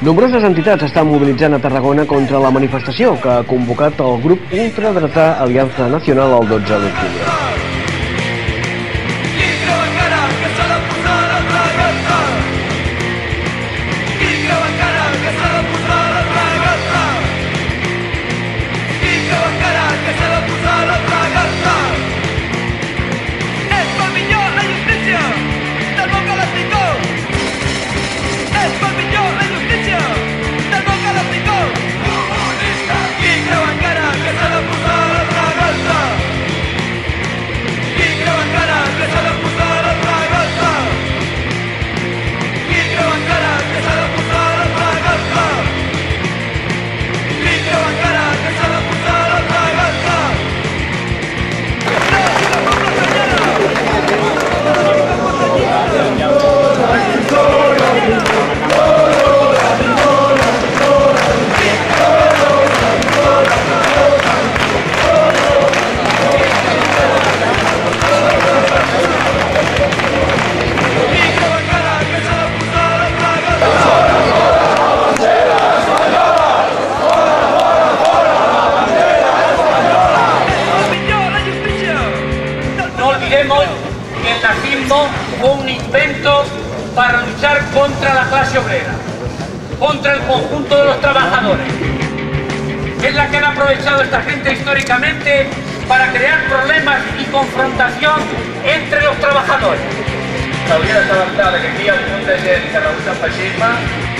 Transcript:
Nombroses entitats estan mobilitzant a Tarragona contra la manifestació que ha convocat el grup ultradretà Aliança Nacional el 12 d'octubre. Que el nazismo fue un invento para luchar contra la clase obrera, contra el conjunto de los trabajadores. Es la que han aprovechado esta gente históricamente para crear problemas y confrontación entre los trabajadores. S'hauria de saber que aquí hi ha un punt de gent que rehúsa el feixisme